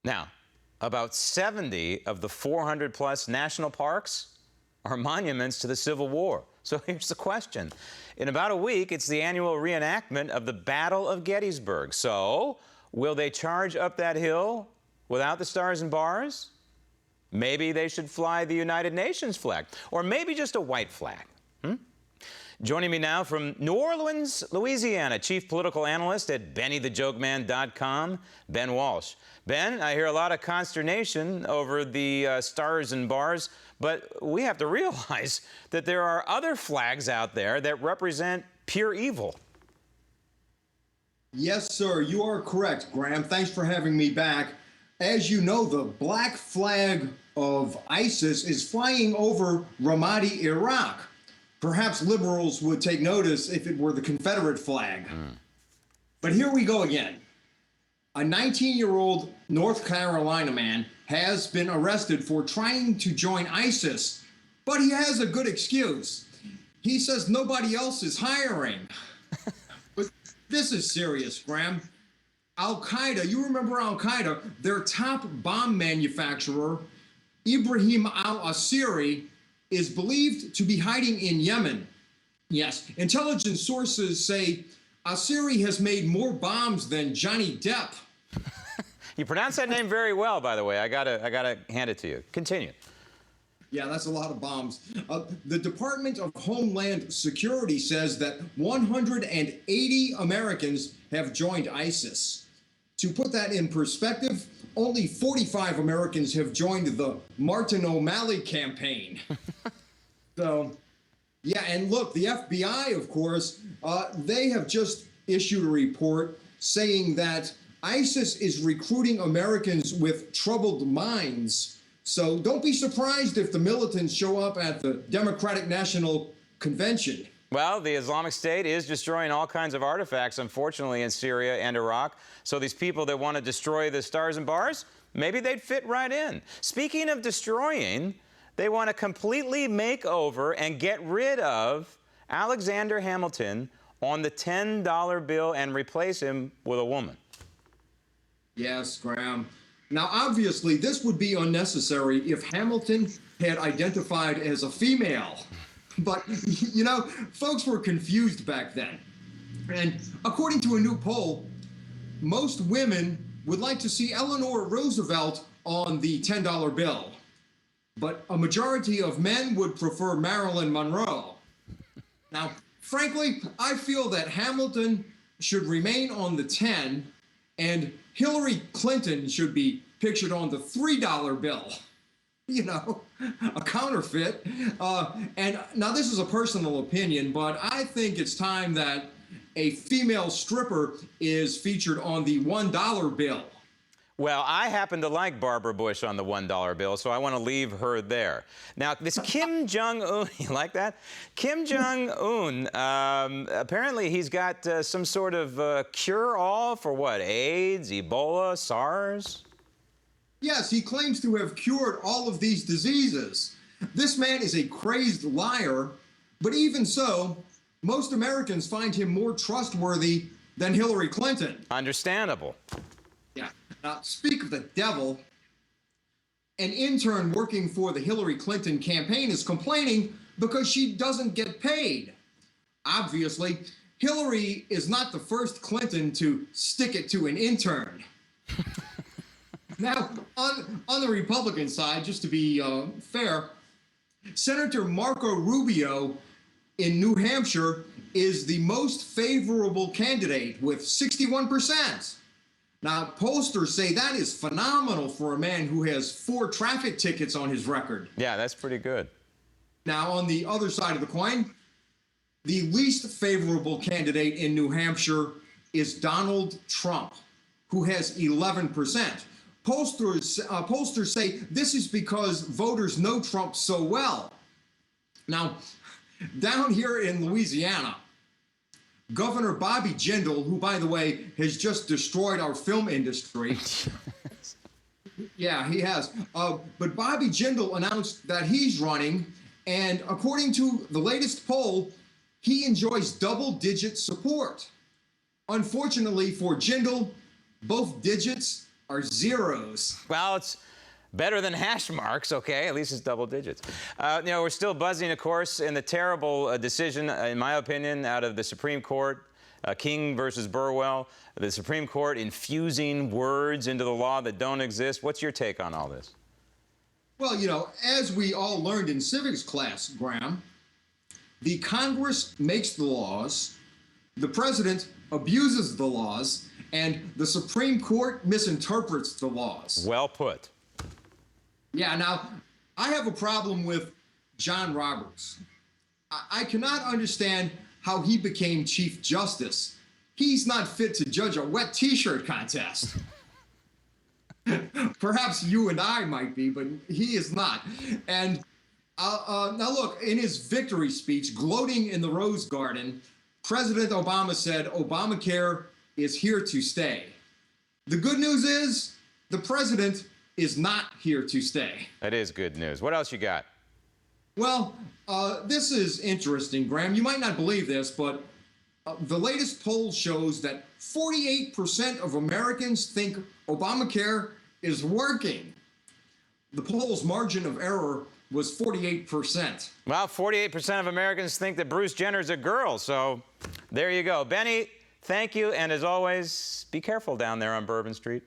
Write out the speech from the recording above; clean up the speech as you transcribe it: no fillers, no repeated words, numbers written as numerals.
Now, about 70 of the 400-plus national parks are monuments to the Civil War. So here's the question. In about a week, it's the annual reenactment of the Battle of Gettysburg. So will they charge up that hill without the stars and bars? Maybe they should fly the United Nations flag, or maybe just a white flag. Joining me now from New Orleans, Louisiana, chief political analyst at BennyTheJokeMan.com, Ben Walsh. Ben, I hear a lot of consternation over the stars and bars, but we have to realize that there are other flags out there that represent pure evil. Yes, sir, you are correct, Graham. Thanks for having me back. As you know, the black flag of ISIS is flying over Ramadi, Iraq. Perhaps liberals would take notice if it were the Confederate flag. But here we go again. A 19-year-old North Carolina man has been arrested for trying to join ISIS, but he has a good excuse. He says nobody else is hiring. But this is serious, Graham. Al-Qaeda, you remember Al-Qaeda, their top bomb manufacturer, Ibrahim al-Asiri, is believed to be hiding in Yemen. Yes, intelligence sources say Asiri has made more bombs than Johnny Depp. You pronounce that name very well, by the way. I gotta hand it to you. Continue. Yeah, that's a lot of bombs. The Department of Homeland Security says that 180 Americans have joined ISIS. To put that in perspective, only 45 Americans have joined the Martin O'Malley campaign. So, yeah, and look, the FBI, of course, they have just issued a report saying that ISIS is recruiting Americans with troubled minds. So don't be surprised if the militants show up at the Democratic National Convention. Well, the Islamic State is destroying all kinds of artifacts, unfortunately, in Syria and Iraq. So these people that want to destroy the stars and bars, maybe they'd fit right in. Speaking of destroying, they want to completely make over and get rid of Alexander Hamilton on the $10 bill and replace him with a woman. Yes, Graham. Now, obviously, this would be unnecessary if Hamilton had identified as a female. But, you know, folks were confused back then. And according to a new poll, most women would like to see Eleanor Roosevelt on the $10 bill. But a majority of men would prefer Marilyn Monroe. Now, frankly, I feel that Hamilton should remain on the 10 and Hillary Clinton should be pictured on the $3 bill. You know, a counterfeit. And now this is a personal opinion, but I think it's time that a female stripper is featured on the $1 bill. Well, I happen to like Barbara Bush on the $1 bill, so I want to leave her there. Now, this Kim Jong-un, you like that? Kim Jong-un, apparently he's got some sort of cure-all for what? AIDS, Ebola, SARS? Yes, he claims to have cured all of these diseases. This man is a crazed liar, but even so, most Americans find him more trustworthy than Hillary Clinton. Understandable. Yeah. Now, speak of the devil, an intern working for the Hillary Clinton campaign is complaining because she doesn't get paid. Obviously, Hillary is not the first Clinton to stick it to an intern. Now, on the Republican side, just to be fair, Senator Marco Rubio in New Hampshire is the most favorable candidate with 61%. Now, pollsters say that is phenomenal for a man who has 4 traffic tickets on his record. Yeah, that's pretty good. Now, on the other side of the coin, the least favorable candidate in New Hampshire is Donald Trump, who has 11%. Pollsters say this is because voters know Trump so well. Now, down here in Louisiana, Governor Bobby Jindal, who, by the way, has just destroyed our film industry. Yeah, he has. But Bobby Jindal announced that he's running, and according to the latest poll, he enjoys double-digit support. Unfortunately for Jindal, both digits are zeros. Well, it's better than hash marks, okay? At least it's double digits. We're still buzzing, of course, in the terrible decision, in my opinion, out of the Supreme Court, King versus Burwell, the Supreme Court infusing words into the law that don't exist. What's your take on all this? Well, as we all learned in civics class, Graham, the Congress makes the laws, the president abuses the laws, and the Supreme Court misinterprets the laws. Well put. Yeah, now, I have a problem with John Roberts. I cannot understand how he became Chief Justice. He's not fit to judge a wet T-shirt contest. Perhaps you and I might be, but he is not. And now look, in his victory speech, gloating in the Rose Garden, President Obama said Obamacare is here to stay. The good news is the president is not here to stay. That is good news. What else you got? Well, this is interesting, Graham. You might not believe this, but the latest poll shows that 48% of Americans think Obamacare is working. The poll's margin of error was 48%. Well, 48% of Americans think that Bruce Jenner's a girl, so there you go. Benny, thank you, and as always, be careful down there on Bourbon Street.